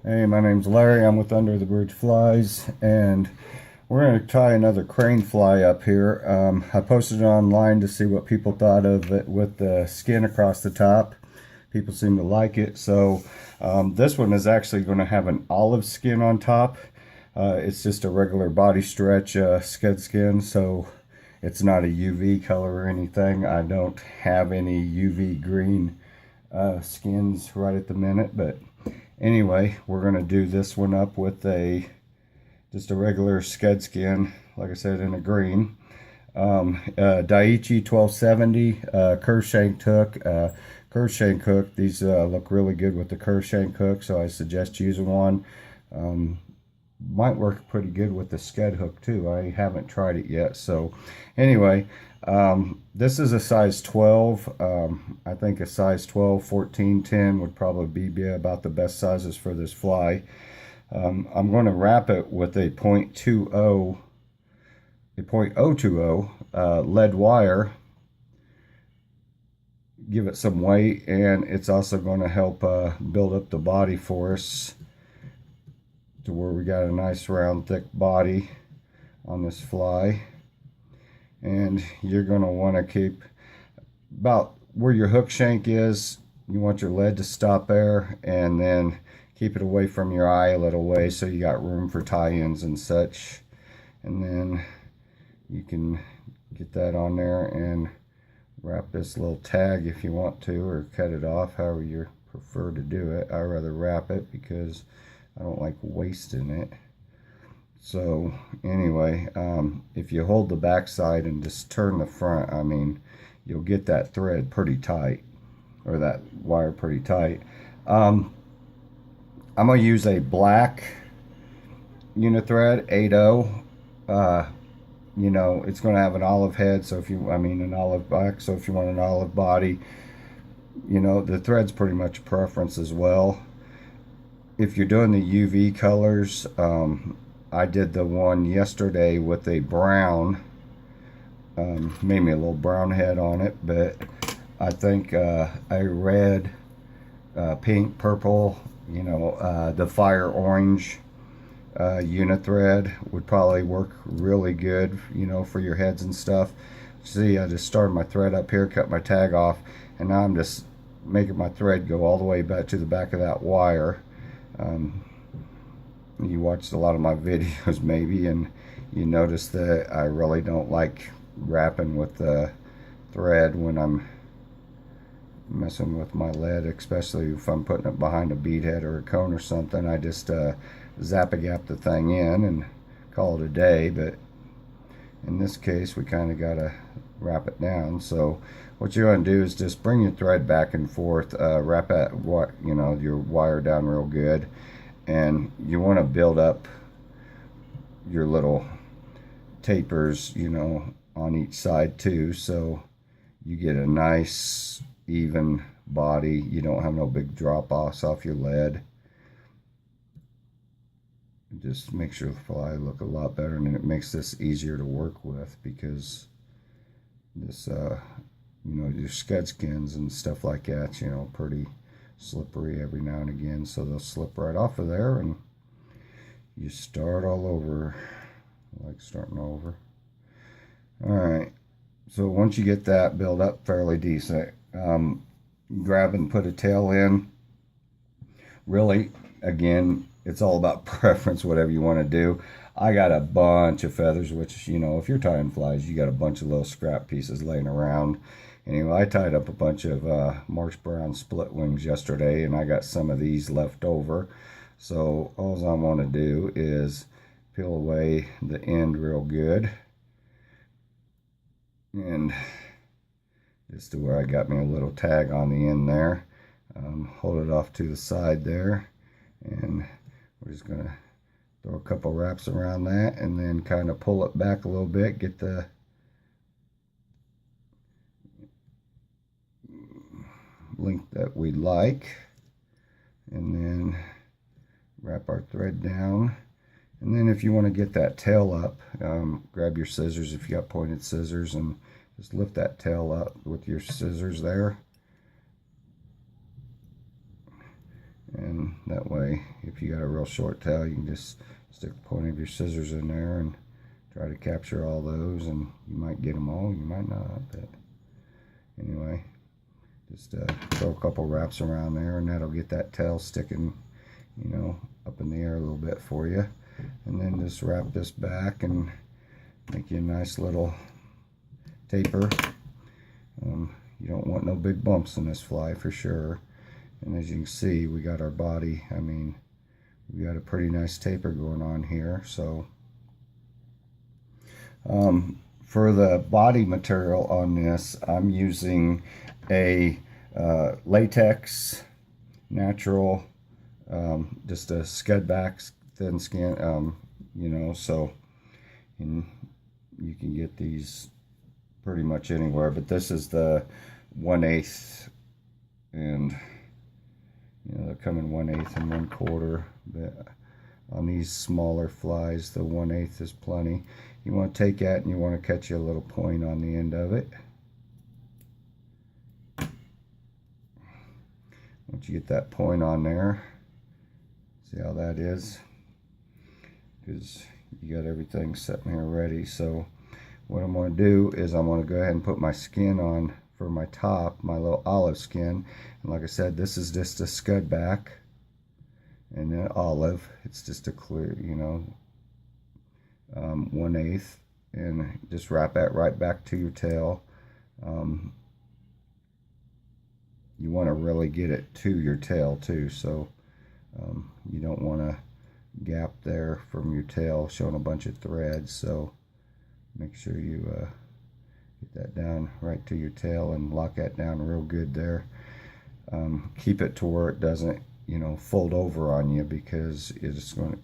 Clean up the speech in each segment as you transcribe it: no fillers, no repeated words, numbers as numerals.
Hey, my name's Larry. I'm with Under the Bridge Flies, and we're going to try another crane fly up here. I posted it online to see what people thought of it with the skin across the top. People seem to like it. So this one is actually going to have an olive skin on top. It's just a regular body stretch scud skin, so it's not a UV color or anything. I don't have any UV green skins right at the minute, but anyway, we're going to do this one up with just a regular scud skin, like I said, in a green. Daiichi 1270 curve shanked hook. Curve shank hook, these look really good with the curve shank hook, so I suggest using one. Might work pretty good with the scud hook too. I haven't tried it yet. So anyway, this is a size 12. I think a size 12, 14, 10 would probably be about the best sizes for this fly. I'm going to wrap it with a .020 lead wire. Give it some weight, and it's also going to help build up the body for us to where we got a nice round thick body on this fly. And you're going to want to keep about where your hook shank is. You want your lead to stop there, and then keep it away from your eye a little way so you got room for tie-ins and such. And then you can get that on there and wrap this little tag if you want to, or cut it off, however you prefer to do it. I rather wrap it because I don't like wasting it. So anyway, if you hold the back side and just turn the front, I mean, you'll get that thread pretty tight, or that wire pretty tight. I'm going to use a black unithread 8.0. You know, it's going to have an olive head, so if you, an olive back, so if you want an olive body, you know, the thread's pretty much a preference as well. If you're doing the UV colors, I did the one yesterday with a brown, made me a little brown head on it, but I think a red, pink, purple, you know, the fire orange unithread would probably work really good, you know, for your heads and stuff. See, I just started my thread up here, cut my tag off, and now I'm just making my thread go all the way back to the back of that wire. You watched a lot of my videos maybe, and you notice that I really don't like wrapping with the thread when I'm messing with my lead, especially if I'm putting it behind a bead head or a cone or something. I just zap-a-gap the thing in and call it a day. But in this case, we kind of got to wrap it down. So what you want to do is just bring your thread back and forth, wrap that, you know, your wire down real good, and you want to build up your little tapers, you know, on each side too, so you get a nice even body. You don't have no big drop-offs off your lead. It just makes your fly look a lot better, and it makes this easier to work with, because this you know, your scud skins and stuff like that, you know, pretty slippery every now and again, so they'll slip right off of there, and you start all over. I like starting over. All right, so once you get that built up fairly decent, grab and put a tail in. Really, again, it's all about preference, whatever you want to do. I got a bunch of feathers, which, you know, if you're tying flies, you got a bunch of little scrap pieces laying around. Anyway, I tied up a bunch of Marsh Brown split wings yesterday, and I got some of these left over. So all I want to do is peel away the end real good, and just to where I got me a little tag on the end there. Hold it off to the side there, and we're just going to throw a couple wraps around that, and then kind of pull it back a little bit, get the length that we like, and then wrap our thread down. And then if you want to get that tail up, grab your scissors if you got pointed scissors, and just lift that tail up with your scissors there, and That way, if you got a real short tail, you can just stick the point of your scissors in there and try to capture all those, and you might get them all, you might not, but anyway, just throw a couple wraps around there, and that'll get that tail sticking, you know, up in the air a little bit for you. And then just wrap this back and make you a nice little taper. You don't want no big bumps in this fly for sure. And as you can see, we got our body, I mean, we got a pretty nice taper going on here. So for the body material on this, I'm using a latex natural, just a scud back thin skin, you know, so you can get these pretty much anywhere, but this is the 1/8, and you know, they come in 1/8 and 1/4, but on these smaller flies, the 1/8 is plenty. You want to take that and you want to catch a little point on the end of it. Once you get that point on there, see how that is? Because you got everything sitting here ready. So what I'm going to do is I'm going to go ahead and put my skin on for my top, my little olive skin. And like I said, this is just a scud back and then olive. It's just a clear, you know, 1/8, and just wrap that right back to your tail. You want to really get it to your tail too, so you don't want a gap there from your tail showing a bunch of threads. So make sure you get that down right to your tail and lock that down real good there. Keep it to where it doesn't, you know, fold over on you, because it's going to,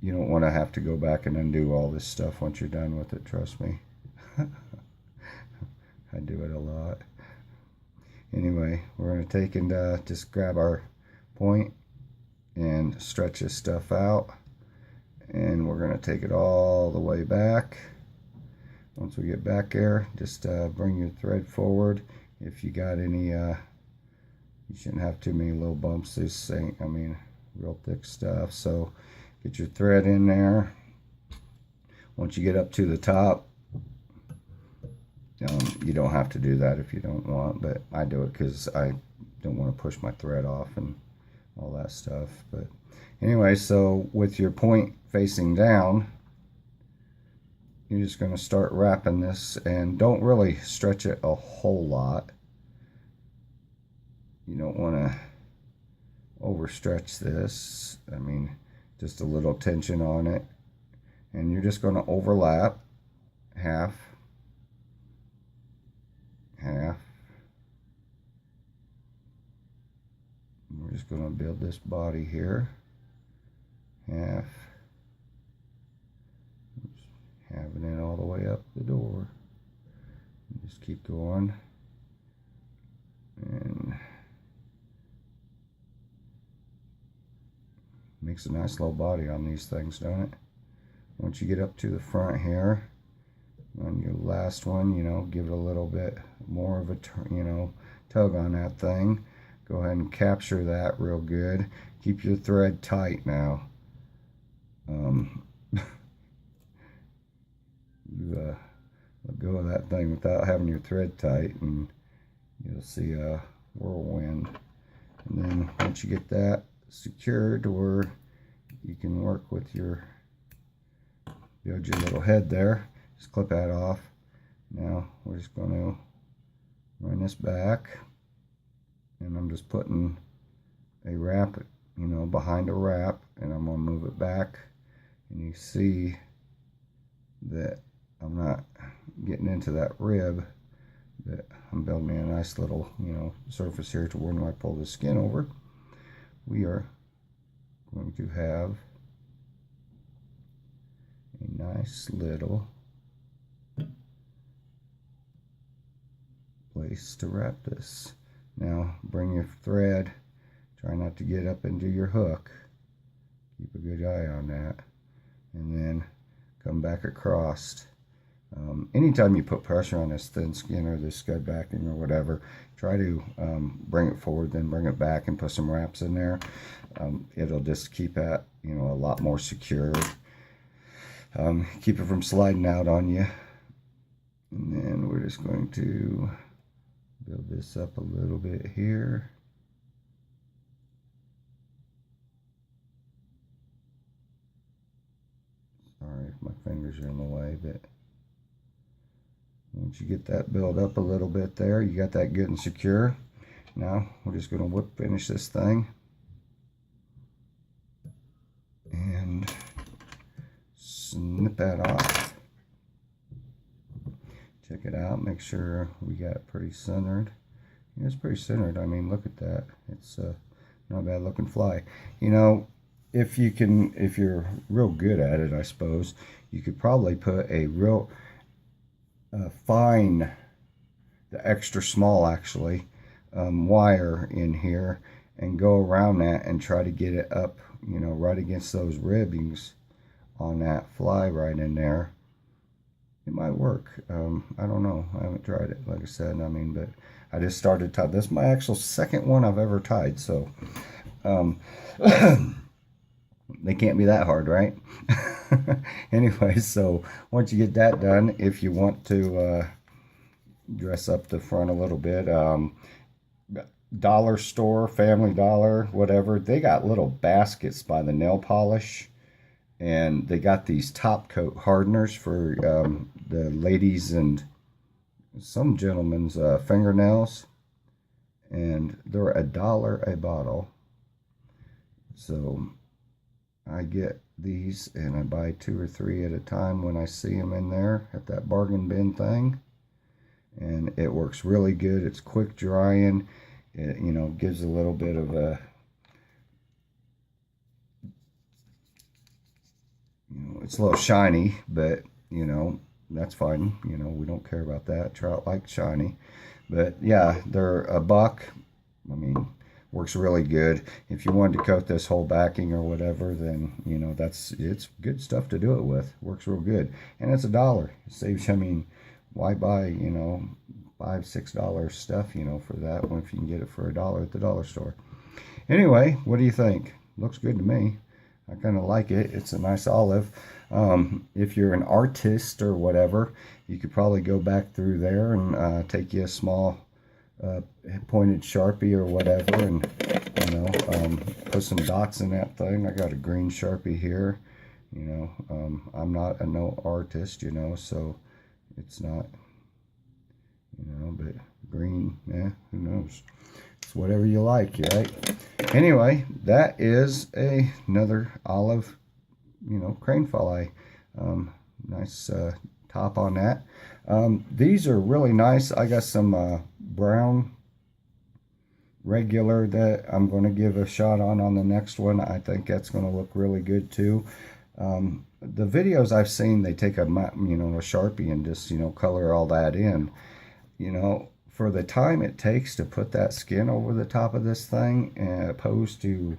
you don't want to have to go back and undo all this stuff once you're done with it, trust me. I do it a lot. Anyway, we're going to take and just grab our point and stretch this stuff out, and we're going to take it all the way back. Once we get back there, just bring your thread forward. If you got any, you shouldn't have too many little bumps. This ain't, I mean, real thick stuff. So get your thread in there. Once you get up to the top, you don't have to do that if you don't want, but I do it because I don't want to push my thread off and all that stuff. But anyway, so with your point facing down, you're just going to start wrapping this, and don't really stretch it a whole lot. You don't want to overstretch this. I mean, just a little tension on it, and you're just going to overlap half. We're just going to build this body here, half it in all the way up the door. Just keep going, and makes a nice little body on these things, don't it? Once you get up to the front here, on your last one, you know, give it a little bit more of a, you know, tug on that thing. Go ahead and capture that real good. Keep your thread tight now. You let go of that thing without having your thread tight, and you'll see a whirlwind. And then once you get that secured to where you can work with your, build your little head there, just clip that off. Now we're just going to run this back, and I'm just putting a wrap, you know, behind a wrap, and I'm going to move it back, and you see that I'm not getting into that rib, that I'm building me a nice little, you know, surface here to when I pull the skin over, we are going to have a nice little place to wrap this. Now bring your thread, try not to get up into your hook, keep a good eye on that, and then come back across. Anytime you put pressure on this thin skin or this scud backing or whatever, try to bring it forward, then bring it back and put some wraps in there. It'll just keep it, you know, a lot more secure. Keep it from sliding out on you. And then we're just going to build this up a little bit here. Sorry if my fingers are in the way, but once you get that built up a little bit there, you got that good and secure. Now we're just going to whip finish this thing and snip that off. Check it out, make sure we got it pretty centered. Yeah, it's pretty centered. I mean, look at that. It's not a bad looking fly. You know, if you're real good at it, I suppose, you could probably put a real fine, the extra small actually, wire in here and go around that and try to get it up, you know, right against those ribbings on that fly right in there. It might work. I don't know. I haven't tried it, like I said. I mean, but I just started tying. This is my actual second one I've ever tied, so they can't be that hard, right? Anyway, so once you get that done, if you want to dress up the front a little bit, dollar store, Family Dollar, whatever, they got little baskets by the nail polish, and they got these top coat hardeners for the ladies and some gentlemen's fingernails, and they're $1 a bottle. So I get these and I buy 2 or 3 at a time when I see them in there at that bargain bin thing, and it works really good. It's quick drying. It, you know, gives a little bit of a, you know, it's a little shiny, but you know, that's fine. You know, we don't care about that. Trout like shiny. But yeah, they're $1. I mean, works really good. If you wanted to coat this whole backing or whatever, then you know, it's good stuff to do it with. Works real good, and it's $1. It saves. I mean, why buy, you know, $5, $6 stuff, you know, for that when if you can get it for $1 at the dollar store. Anyway, what do you think? Looks good to me. I kind of like it. It's a nice olive. If you're an artist or whatever, you could probably go back through there and take you a small pointed Sharpie or whatever, and you know, put some dots in that thing. I got a green Sharpie here. You know, I'm not a no artist, you know, so it's not, you know, but green, yeah, who knows? It's whatever you like, right? Anyway, that is another olive, you know, crane fly. Nice top on that. These are really nice. I got some brown regular that I'm going to give a shot on the next one. I think that's going to look really good too. The videos I've seen, they take a, you know, a Sharpie and just, you know, color all that in. You know, for the time it takes to put that skin over the top of this thing, opposed to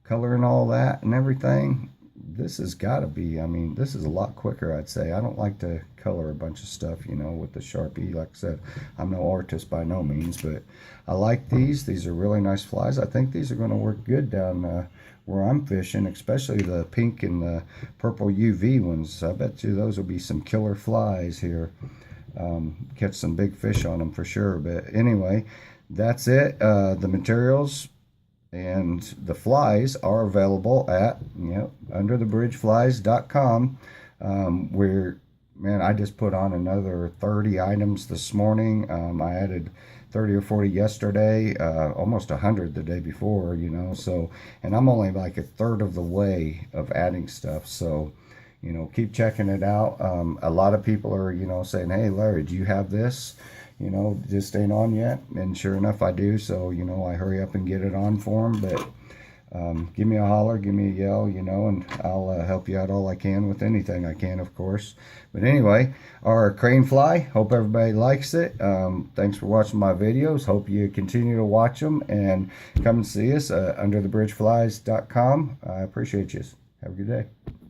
coloring all that and everything, this has got to be, I mean, this is a lot quicker, I'd say. I don't like to color a bunch of stuff, you know, with the Sharpie. Like I said, I'm no artist by no means, but I like these. These are really nice flies. I think these are going to work good down where I'm fishing, especially the pink and the purple UV ones. I bet you those will be some killer flies here. Catch some big fish on them for sure. But anyway, that's it. The materials and the flies are available at, you know, underthebridgeflies.com. Where, man, I just put on another 30 items this morning. I added 30 or 40 yesterday, almost 100 the day before, you know, so, and I'm only like a third of the way of adding stuff. So, you know, keep checking it out. A lot of people are, you know, saying, hey, Larry, do you have this? You know, just ain't on yet. And sure enough, I do. So, you know, I hurry up and get it on for them. But give me a holler, give me a yell, you know, and I'll help you out all I can with anything I can, of course. But anyway, our crane fly, hope everybody likes it. Thanks for watching my videos. Hope you continue to watch them and come and see us underthebridgeflies.com. I appreciate you. Have a good day.